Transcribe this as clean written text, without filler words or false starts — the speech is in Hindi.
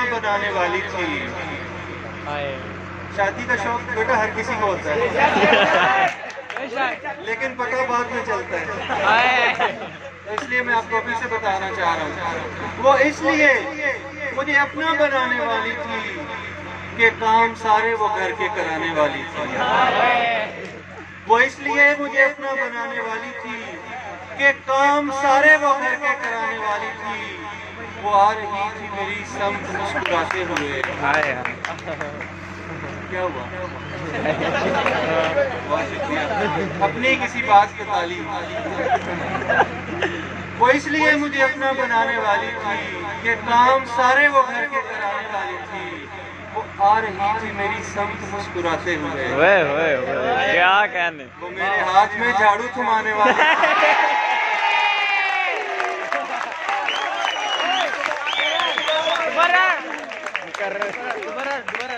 अपना बनाने वाली थी। शादी का शौक बेटा हर किसी को होता है, लेकिन पता बाद में चलता है। तो इसलिए मैं आपको अभी से बताना चाह रहा हूँ, वो इसलिए मुझे अपना बनाने वाली थी कि काम सारे वो घर के कराने वाली थी। वो इसलिए मुझे अपना बनाने वाली थी कि काम सारे वो घर के कराने वाली थी। वो आ रही थी मेरी समत मुस्कुराते हुए। क्या हुआ? बहुत शुक्रिया, अपनी किसी बात की तालीम। वो इसलिए मुझे अपना बनाने वाली थी कि काम सारे वो घर के कराने वाली थी। वो आ रही थी मेरी समत मुस्कुराते हुए। क्या कहने, वो मेरे हाथ में झाड़ू थमाने वाली